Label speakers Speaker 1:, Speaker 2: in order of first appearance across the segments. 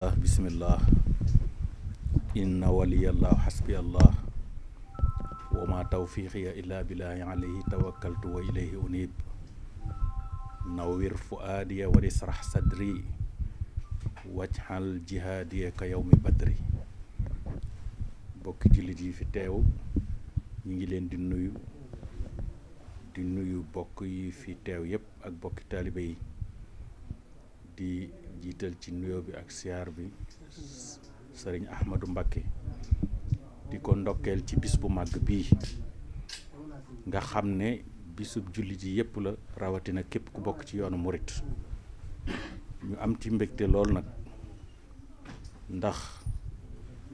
Speaker 1: bismillah inna waliyallahu hasbiyallah wa ma tawfiqiya illa billahi alayhi tawakkaltu wa ilayhi unib nawwir fuadiya wa israh sadri wajhal jihadiya ka yawmi badri. bokki jullit yi fi teew ñi ngi leen di nuyu bokk yi fi teew yépp ak bokki taalibe yi di jiital ci nuyoo bi ak siyaar bi sëriñ Ahmadou Mbacké di ko ndokkeel ci bis bu màgg bii nga xam ne bisub jullit yi yépp la, rawatina képp ku bokk ci yoonu murit. ñu am ci mbégte lool nag ndax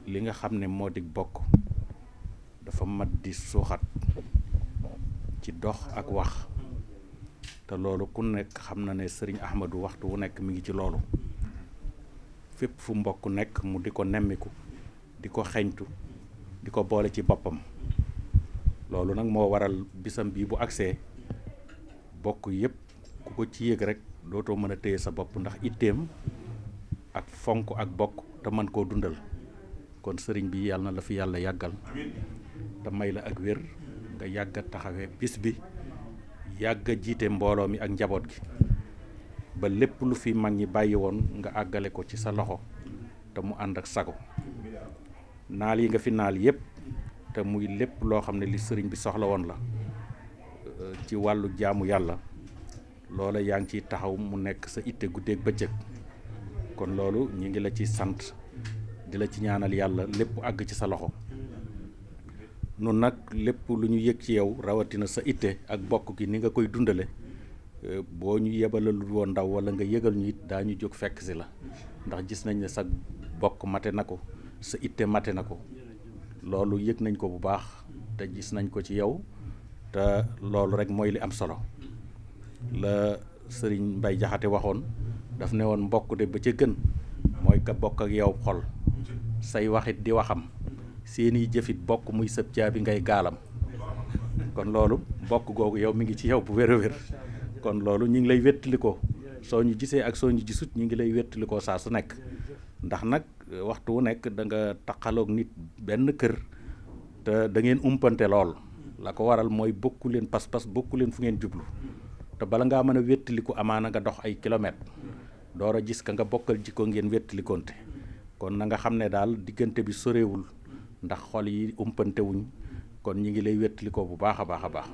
Speaker 1: li nga xam ne moo di bokk dafa mat di suuxat ci dox ak wax te loolu ku nekk xam na ne sëriñ Ahmadou waxtu wu nekk mi ngi ci loolu. fépp fu mbokk nekk mu di ko nemmiku di ko xeñtu di ko boole ci boppam. loolu nag moo waral bisam bii bu agsee bokk yépp ku ko ci yëg rek dootoo mën a téye sa bopp ndax itteem ak fonk ak bokk te mën koo dundal. kon sëriñ bi yàlla na la fi yàlla yàggal te may la ak wér nga yàgg a taxawee bis bi yàgg a jiite mbooloo mi ak njaboot gi ba lépp lu fi mag ñi bàyyi woon nga àggale ko ci sa loxo te mu ànd ak sago. naal yi nga fi naal yépp te muy lépp loo xam ne li sëriñ bi soxla woon la ci wàllu jaamu yàlla loola yaa ngi ciy taxaw mu nekk sa itte guddeeg bëccëg. kon loolu ñi ngi la ci sant di la ci ñaanal yàlla lépp àgg ci sa loxo. nun nag lépp lu ñu yëg ci yow rawatina sa itte ak bokk gi ni nga koy dundale boo ñu yebalalul woon ndaw wala nga yëgal ñu it daañu jóg fekk si la ndax gis nañ ne sa bokk mate na ko, sa itte mate na ko. loolu yëg nañ ko bu baax te gis nañ ko ci yow te loolu rek mooy li am solo. la sëriñ Mbay Jaxate waxoon daf ne woon mbokk de ba ca gën mooy ka bokk ak yow xol, say waxit di waxam, seeni jëfit bokk muy sëb caabi ngay gaalam. kon loolu bokk googu yow mi ngi ci yow bu wér a wér. kon loolu ñu ngi lay wettalikoo soo ñu gisee ak soo ñu gisut ñu ngi lay wettalikoo saa su nekk ndax nag waxtu wu nekk da nga taqaloog nit benn kër te da ngeen umpante lool. la ko waral mooy bokku leen pas-pas bokku leen fu ngeen jublu te bala ngaa mën a wettaliku amaana nga dox ay kilomètres door a gis ka nga bokkal jikko ngeen wettalikoonte. kon na nga xam ne daal diggante bi sorewul ndax xol yi umpante wuñ. kon ñi ngi lay wettalikoo bu baax a baax a baax.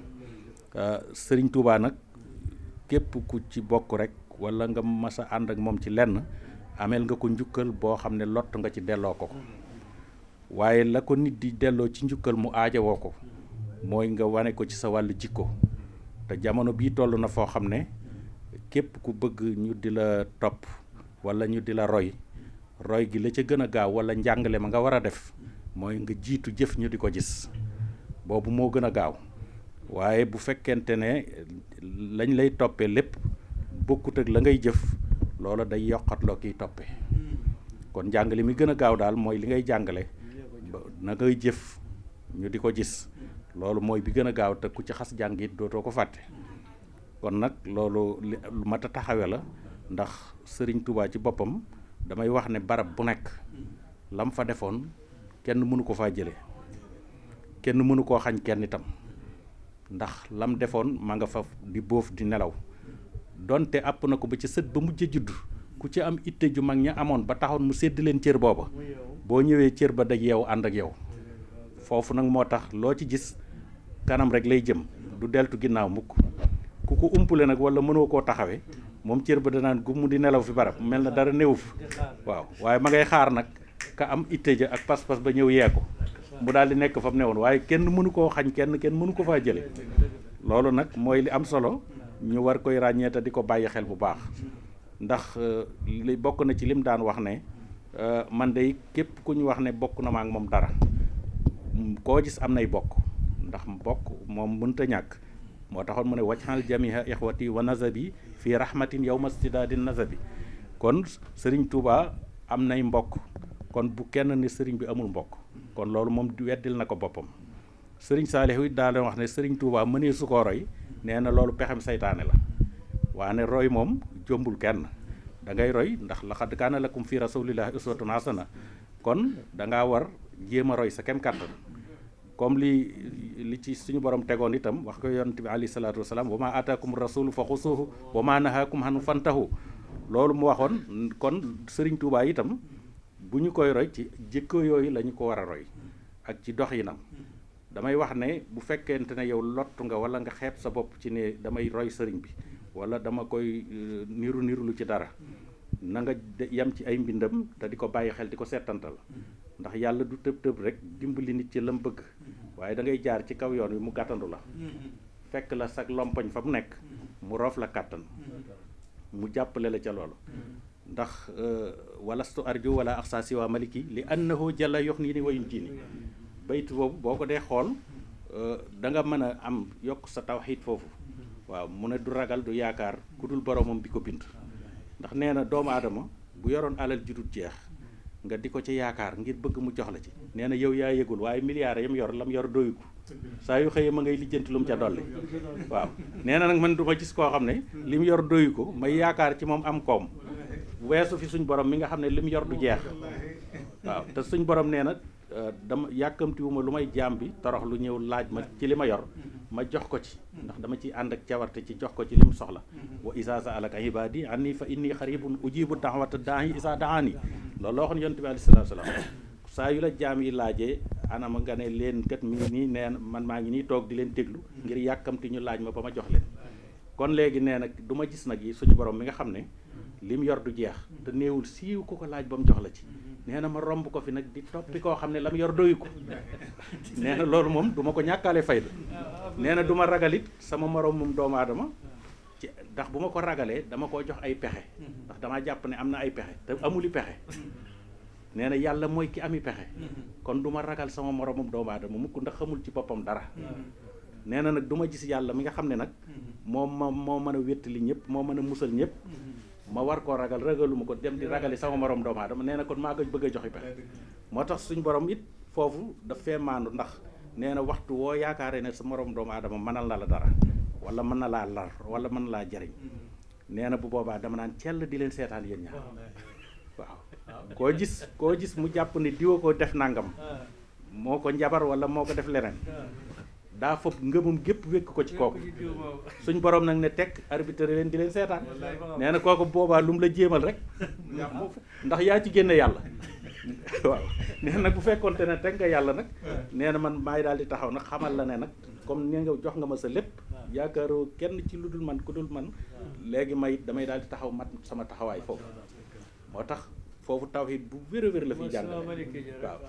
Speaker 1: sëriñ Touba nag képp ku ci bokk rek wala nga mas a ànd ak moom ci lenn ameel nga ko njukkal boo xam ne lott nga ci delloo ko. waaye la ko nit di delloo ci njukkal mu aajowoo ko mooy nga wane ko ci sa wàllu jikko. te jamono bii toll na foo xam ne képp ku bëgg ñu di la topp wala ñu di la roy gi la ca gën a gaaw wala njàngale ma nga war a def mooy nga jiitu jëf ñu di ko gis. boobu moo gën a gaaw. waaye bu fekkente ne lañ lay toppee lépp bokkut ak la ngay jëf loola day yokkatloo kiy toppee. kon njàngale mi gën a gaaw daal mooy li ngay jàngale na ngay jëf ñu di ko gis. loolu mooy bi gën a gaaw te ku ci xas jàng it dootoo ko fàtte. kon nag loolu lu mat a taxawe la ndax sëriñ Touba ci boppam damay wax ne barab bu nekk lam fa defoon kenn mënu ko faa jële, kenn mënu koo xañ kenn itam ndax lam defoon ma nga fa di bóof di nelaw. donte àpp na ko ba ci sët ba mujj a judd ku ci am itte ju mag ña amoon ba taxoon mu sédd leen cër booba boo ñëwee cër ba daj yow ànd ak yow. foofu nag moo tax loo ci gis kanam rek lay jëm du deltu ginnaaw mukk. ku ko umpule nag wala mënoo koo taxawee moom cër ba danaan gu mu di nelaw fi barab mel na dara néew fi. waaw waaye ma ngay xaar nag ka am itte ja ak pas-pas ba ñëw yee ko mu daal di nekk fa mu newoon waaye kenn mënu koo xañ kenn mënu ko faa jële. loolu nag mooy li am solo ñu war koy ràññee te di ko bàyyi xel bu baax ndax li bokk na ci lim daan wax ne man de képp ku ñu wax ne bokk na ma ak moom dara koo gis am nay bokk ndax bokk moom mënta ñàkk. moo taxoon mu ne wajxal jamiha ixwati wa nazabi fii rahmatin yawma stidaadi nazabi. kon sëriñ Touba am nay mbokk kon bu kenn ne sëriñ bi amul mbokk kon loolu moom weddil na ko boppam. sëriñ Saalihu it daal wax ne sëriñ Touba mënee su ko roy nee na loolu pexem saytaane la. waane roy moom jombul kenn da ngay roy ndax laqad kaana lakum fi rasulillahi uswatun hasana kon da ngaa war jéem a roy sa kem kàttan comme li ci suñu borom tegoon itam wax ko yonent bi alayhi salaatu wasalaam wa maa aataakum rasulu fa xusuuhu wa maa nahaakum anhu fantahu loolu mu waxoon kon Sëriñ Tuubaa itam bu ñu koy roy ci jikko yooyu la ñu ko war a roy ak ci doxinam damay wax ne bu fekkente ne yow lottu nga wala nga xeeb sa bopp ci ne damay roy sëriñ bi wala dama koy niru lu ci dara na nga yem ci ay mbindam te di ko bàyyi xel di ko seetantal ndax yàlla du tëb rek dimbali nit ci lam bëgg waaye da ngay jaar ci kaw yoon wi mu gàttandu la fekk la sag lompoñ fa mu nekk mu roof la kàttan mu jàppale la ca loolu ndax walastu arju wala axsa siwa maliki li annahu jalla yox nii ni wayun tiini baytu boobu boo ko dee xool da nga mën a am yokk sa tawxiid foofu waaw mu ne du ragal du yaakaar ku dul boromam bi ko bind ndax nee na doomu aadama bu yoroon alal ju dul jeex nga di ko ci yaakaar ngir bëgg mu jox la ci nee na yow yaa yëgul waaye milliards yam yor lam yor doyu ko saa yu xëyee ma ngay lijjanti lu mu ca dolli waaw nee na nag man du ma gis koo xam ne li mu yor doyu ko may yaakaar ci moom am koom weesu fi suñ borom mi nga xam ne li mu yor du jeex waaw te suñ borom nee na dama yàkkamtiwuma lu may jaam bi torox lu ñëw laaj ma ci li ma yor ma jox ko ci ndax dama ci ànd ak cawarte ci jox ko ci li mu soxla wa isa sa'alaka ibadi anni fa inni xaribun ujibu da'wata daa'i isa da'ani loolu la waxoon yonent bi alayhi salaatu wa salaam saa yu la jaam yi laajee anama nga ne leen kat mi ngi nii nee na man maa ngi nii toog di leen déglu ngir yàkkamti ñu laaj ma ba ma jox leen kon léegi nee nag du ma gis nag yi suñu borom mi nga xam ne li mu yor du jeex te néewul siiw ku ko laaj ba mu jox la ci nee na ma romb ko fi nag di toppi koo xam ne la mu yor doyu ko nee na loolu moom du ma ko ñàkkaale fayda nee na du ma ragalit sama morom moom doomu aadama ci ndax bu ma ko ragalee dama koo jox ay pexe ndax damaa jàpp ne am na ay pexe te amuli pexe nee na yàlla mooy ki ami pexe kon du ma ragal sama moromum doomu aadama mukk ndax xamul ci boppam dara nee na nag du ma gis yàlla mi nga xam ne nag moo mën a wéttali ñëpp moo mën a musal ñëpp ma war koo ragal ragaluma ko dem di ragali sama morom doomu aadama nee na kon maa ko bëgg a joxi pexe moo tax suñu borom it foofu daf fee maandu ndax nee na waxtu woo yaakaaree ne sa morom doomu aadama mënal na la dara wala mën na laa lar wala mën na laa jariñ nee na bu boobaa dama naan cell di leen seetaan yéen ñaar waaw koo gis mu jàpp ne diwa ko def nangam moo ko njabar wala moo ko def leneen daa foog ngëmum gépp wékk ko ci kooku suñ borom nag ne tekk arbitre leen di leen seetaan nee na kooku boobaa lu mu la jéemal rek ndax yaa ci génne yàlla waaw nee nag bu fekkonte ne teg nga yàlla nag nee na man maay daal di taxaw nag xamal la ne nag comme ni nga jox nga ma sa lépp yaakaaroo kenn ci lu dul man ku dul man léegi damay daal di taxaw mat sama taxawaay foofu moo tax foofu tawhid bu wér la fiy jàngale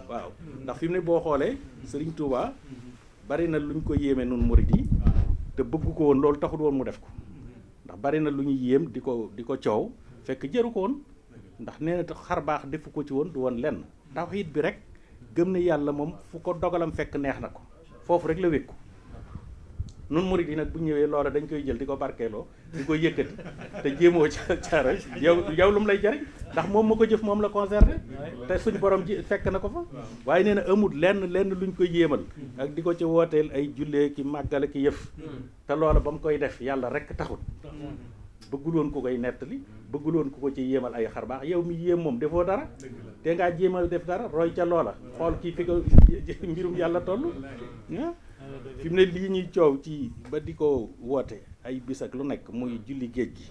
Speaker 1: waaw ndax fi mu ne boo xoolee Serigne Touba bari na lu ñu ko yéeme nun murid yi te bëgg ko woon loolu taxul woon mu def ko ndax bari na lu ñu yéem di ko coow fekk jëru ko woon ndax nee na xar baax defu ko ci woon du woon lenn tawhid bi rek gëm ne yàlla moom fu ko dogalam fekk neex na ko foofu rek la wékku nun murid yi nag bu ñëwee loola dañ koy jël di ko barkeeloo di ko yëkkati te jéemoo caara yow lu mu lay jariñ ndax moom ma ko jëf moom la concerné te suñ borom ji fekk na ko fa waaye nee na amul lenn luñ koy yéemal ak di ko ci wooteel ay jullee ki màggale ki yëf te loola ba mu koy def yàlla rek taxut bëgguloon ku koy nettali bëgguloon ku ko ci yéemal ay xar baax yow mi yéem moom defoo dara te ngaa jéemal def dara roy ca loola xool kii fi ko mbirum yàlla toll fi mu ne lii ñuy coow ci ba di ko woote ay bis ak lu nekk muy julli géej gi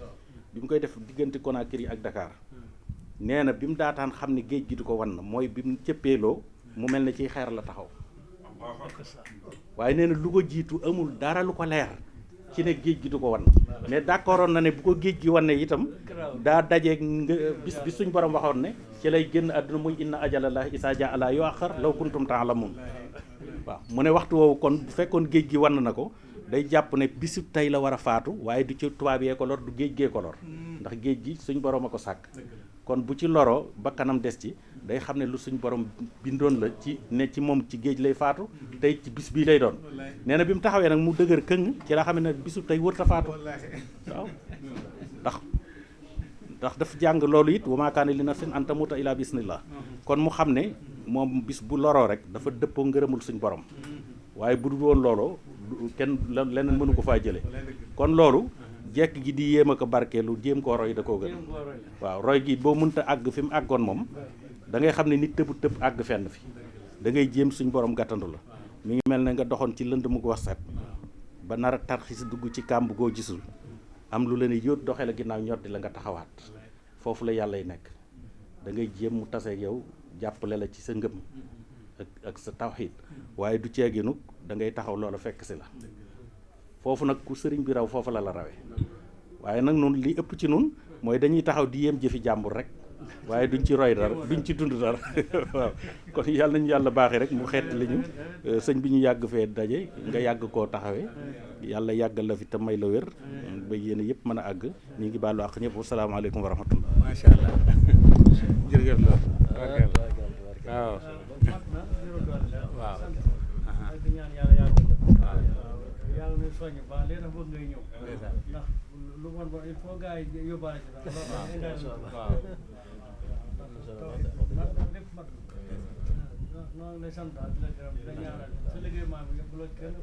Speaker 1: bi mu koy def diggante Conakry ak Dakar nee na bi mu daataan xam ne géej gi du ko wan na mooy bi mu cëppeeloo mu mel ne ci xeer la taxaw waaye nee na lu ko jiitu amul dara lu ko leer ci ne géej gi du ko wan mais d'accordoon na ne bu ko géej gi wan ne itam daa dajeeg bis bi suñ borom waxoon ne ci lay génn àdduna muy inna ajalallah isa jaa la yuaxar law kuntum ta'lamun waaw mu ne waxtu woowu kon bu fekkoon géej gi wan na ko day jàpp ne bisu tey la war a faatu waaye du ci tubaab yee ko lor du géej gee ko lor ndax géej gi suñ borom a ko sàkk kon bu ci loroo ba kanam des ci day xam ne lu suñ borom bindoon la ci ne ci moom ci géej lay faatu tey ci bis bii lay doon nee na bi mu taxawee nag mu dëgër këng ci la xam ne bisu tey wër ta faatu waaw ndax daf jàng loolu it wa maa kaana li nafsin an tamuuta illaa bi iznillah kon mu xam ne moom bis bu loroo rek dafa dëppoo ngërëmul suñ borom waaye bu dul woon looloo kenn leneen mënu ko faa jële kon loolu jekk gi di yéem a ko barkeelu jéem koo roy da koo gën waaw roy gi boo mënta àgg fi mu àggoon moom da ngay xam ne nit tëbu tëb àgg fenn fi da ngay jéem suñ borom gàttandu la mi ngi mel ne nga doxoon ci lënd mu ko wax set ba nar a tarxis dugg ci kàmb goo gisul am lu la ne yóot doxee la ginnaaw ñoddi la nga taxawaat foofu la yàlla y nekk da ngay jéem mu taseeg yow jàppale la ci sa ngëm ak sa tawxiid waaye du ceeginu da ngay taxaw loola fekk si la foofu nag ku sëriñ bi raw foofu la la rawee waaye nag nun li ëpp ci nun mooy dañuy taxaw di yéem jëfi jàmbur rek waaye duñ ci roy dara duñ ci dund dara waaw kon yàlla nañu yàlla baaxee rek mu xeet li ñu sëñ bi ñu yàgg fee daje nga yàgg koo taxawee yàlla yàggal la fi te may la wér ba yéen yëpp mën a àgg ñu ngi baalu àq ñëpp wasalaamaaleykum wa rahmatullah.
Speaker 2: macha allah jërëjëf lool waaw waaw
Speaker 3: yàlla na soññ baax léegi nag bëgg ngay ñëw ndax lu bon bon il faut gars yi yóbbaale ci dara lépp mat noonu lay sant daal di la gërëm di la ñaanal sa liggéey maa bi yëpp la kenn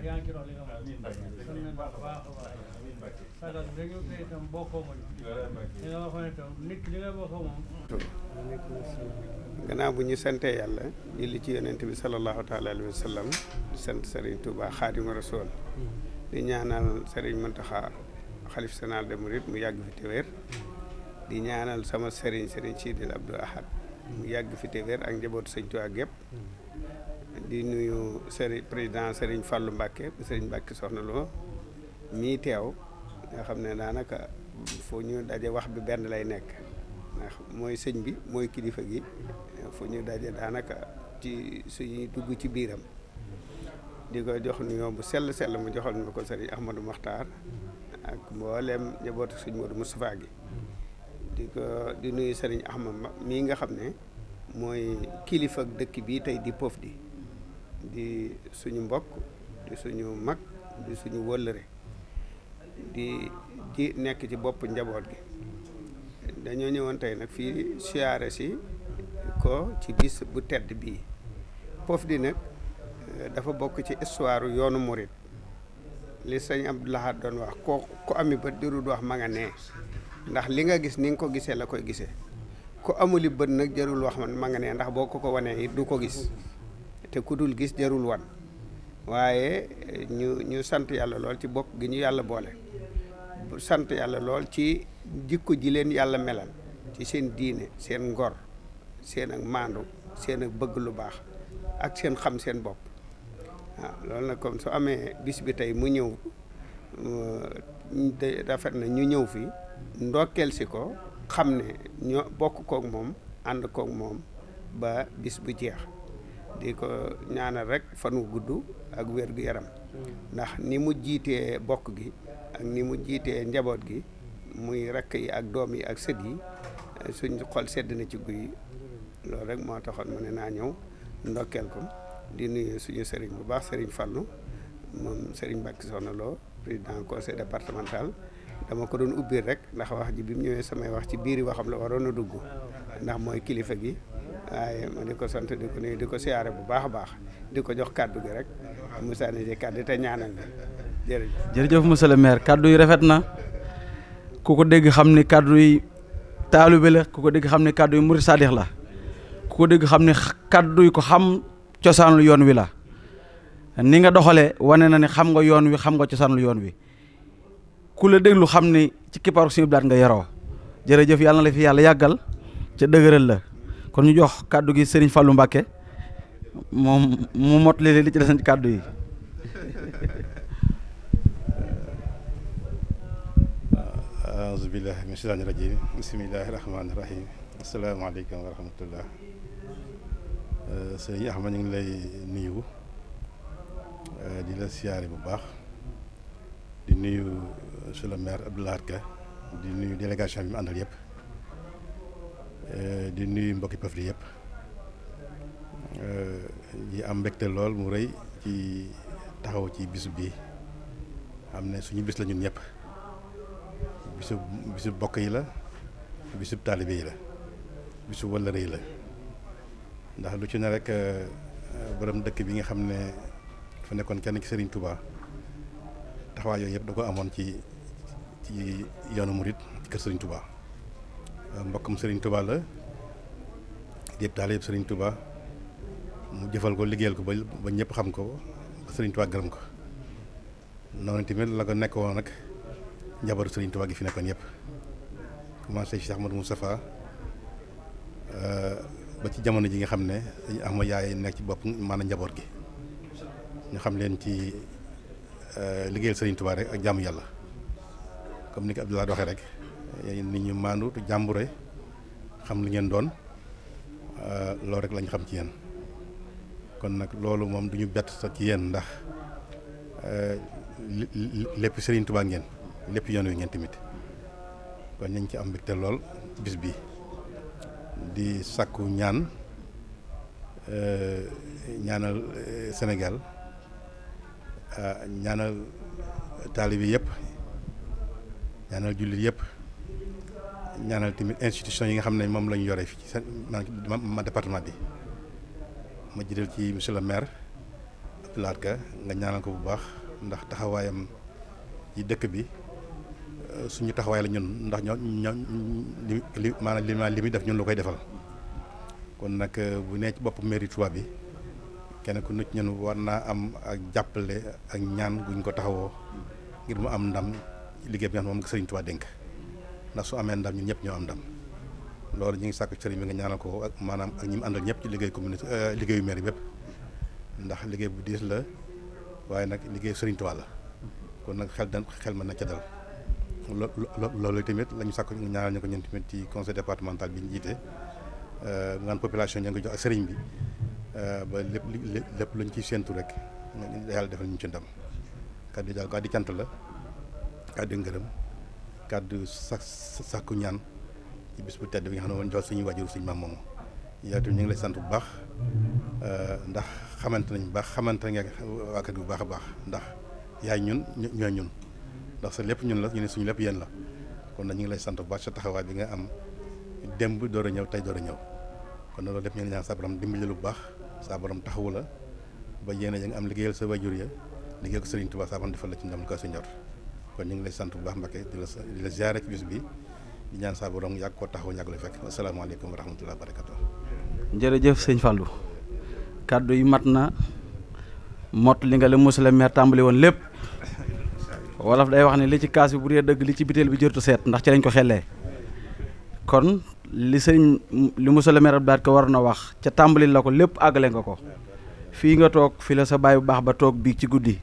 Speaker 3: yaa ngi ci dox li nga mën sant nañ baax a baax sagal dañu tey itam bokkoo ma ñu li nga waxoon itam nit li nga bokkoo moom
Speaker 2: gannaaw bu ñu santee yàlla julli ci yonent bi sallallahu taala alayhi wa sallam di sant Serigne Touba Xaadimu Rasuul di ñaanal Serigne Mountakha xalif général des mourides mu yàgg fi te wér di ñaanal sama Serigne Sidil Abdou Ahad mu yàgg fi te wér ak njabootu Sëñ Touba gépp di nuyu président Serigne Fallou Mbacké bu Serigne Mbacké Soxna Lo mii teew nga xam ne daanaka foo ñu daje wax bi benn lay nekk ndax mooy sëñ bi mooy kilifa gi fu ñu daje daanaka ci suñuy dugg ci biiram di ko jox nuyoo bu sell mu joxal ñu ko sëriñ Ahmadou Makhtar ak mboolem njabootu sëñ Modou Moustapha gi di nuyu sëriñ Ahmad mii nga xam ne mooy kilifa ak dëkk bii tey di Pofdy di suñu mbokk di suñu mag di suñu wëllëre di nekk ci bopp njaboot gi dañoo ñëwoon tey nag fii siyaare si ko ci bis bu tedd bii Pofdy nag dafa bokk ci histoire yoonu murit li sëñ Abdou Lahad doon wax ko ami bët jarul wax ma nga nee ndax li nga gis ni nga ko gisee la koy gisee ku amuli bët nag jarul wax man ma nga nee ndax boo ko wanee it du ko gis te ku dul gis jarul wan waaye ñu sant yàlla lool ci bokk gi ñu yàlla boole sant yàlla lool ci jikko ji leen yàlla melal ci seen diine seen ngor seen ak maandu seen ak bëgg lu baax ak seen xam seen bopp waaw loolu nag comme su amee bis bi tey mu ñëw rafet na ñu ñëw fi ndokkeel si ko xam ne ñoo bokk kook moom ànd kook moom ba bis bu jeex di ko ñaanal rek fan wu gudd ak wér gu yaram ndax ni mu jiitee bokk gi ak ni mu jiitee njaboot gi muy rakk yi ak doom yi ak sët yi suñ xol sedd na ci guy loolu rek moo taxoon mu ne naa ñëw ndokkeel ko di nuyu suñu sëriñ bu baax sëriñ Fallou moom sëriñ Mbacké Soxna Lo président conseil départemental dama ko doon ubbil rek ndax wax ji bi mu ñëwee samay wax ci biiri waxam la waroon a dugg ndax mooy kilifa gi waaye ma di ko sant di ko nuyu di ko siyaare bu baax a baax di ko jox kàddu gi rek Moussa Nédé kàddu te ñaanal la
Speaker 4: jërëjëf monsieur le maire kàddu yi rafet na ku ko dégg xam ni kàddu yi taalibe la ku ko dégg xam ni kàddu yi murid sadix la ku ko dégg xam ni kàddu yi ko xam cosaanul yoon wi la ni nga doxalee wane na ni xam nga yoon wi xam nga cosaanul yoon wi ku la déglu xam ni ci kippaaru Sëñ Abdou Lahad nga yaroo jërëjëf yàlla na la fi yàlla yàggal ca dëgëral la kon ñu jox kàddu gi Serigne Fallou Mbacké moom mu mot li ci des ci kàddu yi
Speaker 5: aouzu billahi min shaytaani rajim bismillahi rahmaani rahim asalaamaaleykum wa rahmatullah sëñ Ahmad ñu ngi lay nuyu di la siyaare bu baax di nuyu monsieur le maire Abdou Lahad Ka di nuyu délégation bi mu àndal yëpp di nuyu mbokki Pofdy yëpp di am mbégte lool mu rëy ci taxaw ci bisu bi xam ne suñu bis la ñun ñëpp bisu bokk yi la bisu taalibe yi la bisu wëllëre yi la ndax lu ci ne rek borom dëkk bi nga xam ne fa nekkoon kenn ci Serigne Touba taxawaay yooyu yëpp da ko amoon ci ci yoonu murit ci kër Serigne Touba mbokkam Serigne Touba la yëpp daal yëpp Serigne Touba mu jëfal ko liggéeyal ko ba ñëpp xam ko ba Serigne Touba gërëm ko noonu tamit la ko nekkoon nag njabootu Serigne Touba gi fi nekkoon yëpp commencé ci Cheikh Ahmadou Moustapha ba ci jamono ji nga xam ne dañu am yaay nekk ci bopp maanaam njaboot gi ñu xam leen ci liggéeyal Serigne Touba rek ak jaamu yàlla comme ni ko Abdoulaye waxee rek nit ñu maandu te jàmbure xam li ngeen doon loolu rek lañ xam ci yéen kon nag loolu moom du ñu bett sa ci yéen ndax lépp Serigne Touba ngeen lépp yoon wi ngeen tamit kon ñu ngi ci am mbégte lool bis bi di sàkku ñaanal Sénégal ñaanal taalibi yëpp ñaanal jullit yëpp ñaanal tamit institution yi nga xam ne moom la ñu yore fii ci ma département bi ma jëdal ci monsieur le maire Abdoulaye Ka nga ñaanal ko bu baax ndax taxawaayam ci dëkk bi suñu taxawaay la ñun ndax li muy def ñun la koy defal kon nag bu nee ci bopp mairie Touba bi kenn ku nit ñun war naa am ak jàppale ak ñaan guñ ko taxawoo ngir mu am ndam liggéey bi nga xam moom nga Serigne Touba dénk ndax su amee ndam ñun ñëpp ñoo am ndam loolu ñu ngi sàkku sëriñ bi nga ñaanal ko ak maanaam ak ñi mu àndal ñëpp ci liggéey communauté liggéeyu mairie bépp ndax liggéey bu diis la waaye nag liggéey Serigne Touba la kon nag xel mën na ca dal loolu tamit la ñu sàkku ñaanal ñu ko ñun tamit ci conseil départemental bi ñu jiite ngaan population ña ngi jox ak sëriñ bi ba lépp luñ ciy séentu rek yàlla defal ñu ci ndam kàddu daal kàddu cant la kàddu ngërëm kàddu sàkku ñaan ci bis bu tedd bi nga xam ne woon jox suñu wajur suñu maam moomu yow tamit ñu ngi lay sant bu baax ndax xamante nañ bu baax xamante nga waa kër gi bu baax a baax ndax yaay ñun ñooy ñun ndax sa lépp ñun la ñu ne suñu lépp yéen la kon nag ñu ngi lay sant bu baax sa taxawaay bi nga am démb door a ñëw tey door a ñëw kon loolu lépp ñu ngi ñaan sa borom dimbali lu baax sa borom taxawu la ba yéen a nga am liggéeyal sa wajur ya liggéeyal ko Serigne Touba sa borom defal la ci ndam lu ko sa njort kon ñu ngi lay sant bu baax Mbacké di la ziare ci bis bi di ñaan sa borom yàgg koo taxawu yàgg la fekk asalaamaaleykum wa rahmatulah barakatu.
Speaker 4: jërëjëf sëñ Fallou kaddu yi mat na mot li nga la monsieur le maire tàmbali woon lépp wolof day wax ne li ci kaas bi bu dee dëgg li ci biteel bi jërtu seet ndax ci lañ ko xellee kon li monsieur le maire Abdoulaye Ka war na wax ca tàmbali la ko lépp àggale nga ko fii nga toog fi la sa baay bu baax ba toog bii ci guddi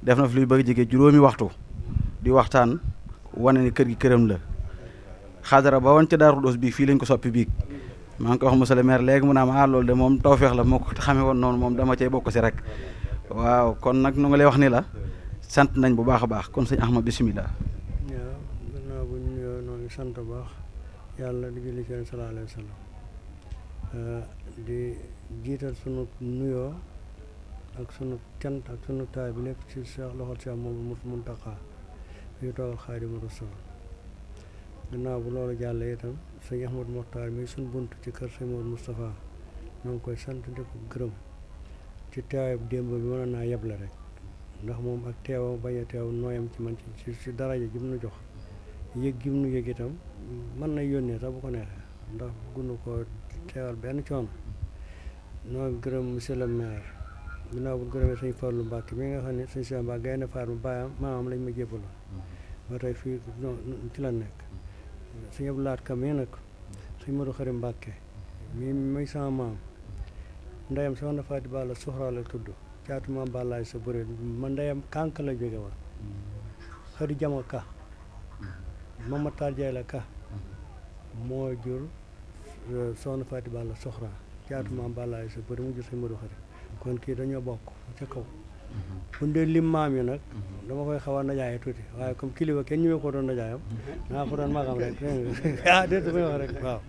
Speaker 4: def na fi luy bëgg jege juróomi waxtu di waxtaan wane ni kër gi këram la xadara ba woon ca Daaru Xudoos bii fii lañ ko soppi biig maa ngi koy wax monsieur le maire léegi mu ne ma loolu de moom tawfeex la moo ko xamee woon noonu moom dama cay bokk si rek waaw kon nag nu nga lay wax ni la sant nañ bu baax a baax kon sëñ Ahmad bisimilah.
Speaker 3: waaw gannaaw bu ñu nuyoo noonu sant bu baax yàlla di julli ci sallallahu alayhi wa sallam di jiital sunu nuyoo ak sunu cant ak sunu taay bi lépp ci Cheikh loxol Cheikh moom Muntaxa yu toogal Xaadimu Rasuul gannaaw bu loolu jàllee itam sëñ Ahmad Mokhtar mi suñ bunt ci kër sëñ Modou Moustapha ñoo ngi koy sant di ko gërëm ci teewaay bu démb bi mën naa yeble rek ndax moom ak teewam bañ a teew nooyam ci man ci daraja ji mu nu jox yëg gi mu nu yëg itam mën na yónnee sax bu ko neexee ndax gunu ko teewal benn coono noo gërëm monsieur le maire ginnaaw bu gërëmee sëñ Fallou Mbacke mi nga xam ne sëñ Cheikh Mbacke gaynde faar bu bàyyam maamam lañ ma jébbaloon ba tey fii ci la nekk sëñ Abdoulaye Ka mii nag sëñ Modou Xarim Mbacke mi muy sama maam ndeyam soxna Faati Balla Soxra la tudd caatu maam Balaay sa bëre ma ndeyam kànk la jóge woon xëri jama ka Mama Tar Jaay la ka moo jur soxna Faati Balla Soxra caatu maam Balaay sa bëre mu jur sëñ Modou Xarim kon kii dañoo bokk ca kaw bu dee lim maam yi nag dama koy xaw a ndajaayee tuuti waaye comme kilifa kenn ñëwee ko doon ndajaayam naa ko doon magam rek déet damay wax rek waaw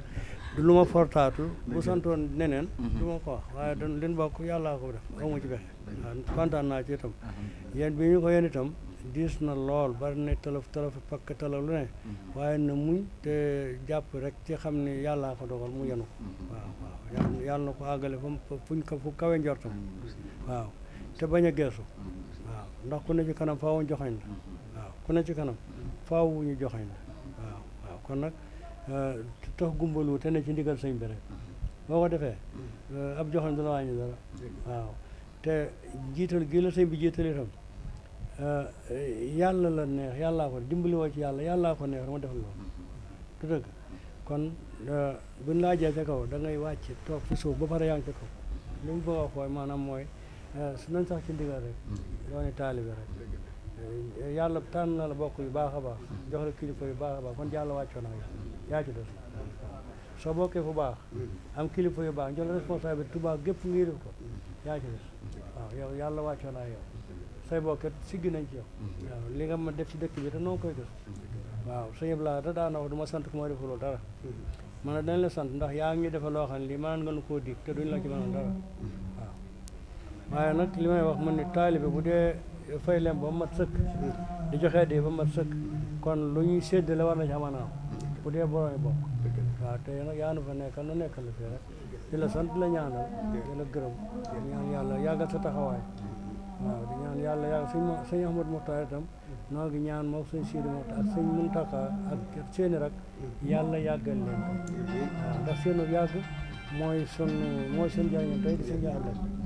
Speaker 3: du lu ma fortaatu bu santoon neneen du ma ko wax waaye dan leen bokk yàllaa ko def amu ci pexe waaw kontaan naa ci itam yéen bi ñu ko yéen itam diis na lool bari na tolof pakk tolof lu ne waaye na muñ te jàpp rek ci xam ne yàllaa ko dogal mu yenu ko waaw yàlla na ko àggale fu kawe njortam waaw te bañ a geesu waaw ndax ku ne ci kanam faaw joxañ la waaw ku ne ci kanam faaw ñu joxañ la waaw kon nag tax gumbalu te ne ci ndigal sëñ bi rek boo ko defee ab joxañ du la wàññi dara waaw te jiital gi la sëñ bi jiital itam yàlla la neex yàllaa ko dimbali woo ci yàllaa ko neex dama def loolu du dëgg kon buñ laajee ca kaw da ngay wàcc toog ci suuf ba pare yaa ngi ca kaw li mu bëgg a xooy maanaam mooy su nañ sax ci ndigal rek dooni taalibe rek yàlla tànn na la bokk yu baax a baax jox la kilifa yu baax a baax kon yàlla wàccoon ak yaa ci des soo bokkee fu baax am kilifa yu baax jox la responsabilité tu baax gépp ngir def ko yaa ci des waaw yow yàlla wàccoon ak yow say bokket siggi nañ ci yow waaw li nga ma def ci dëkk bi te noo koy gis waaw sëñ Bla da daana wax du ma sant ku ma defuloo dara man dañ la sant ndax yaa ngi defal loo xam ne lii mënoon nga nu koo dig te duñ la ci mënoon dara waaw waaye nag li may wax man ni taalibe bu dee fay lem ba mat sëkk di joxee di ba mat sëkk kon lu ñuy séddale war na ci amanaam bu dee boroomi bokk waaw te nag yaa nu fa nekkal nu nekkal la fii rek di la sant di la ñaanal di la gërëm di ñaan yàlla yàggal sa taxawaay waaw di ñaan yàlla yàgg sëñ Ahmadou Mokhtar itam noo ngi ñaan moom sëñ Sidi Mokhtar ak sëñ Muntaka ak seeni rak yàlla yàggal leen ko waaw ndax seenu yàgg mooy seen njëriñam tey di seen njëriñ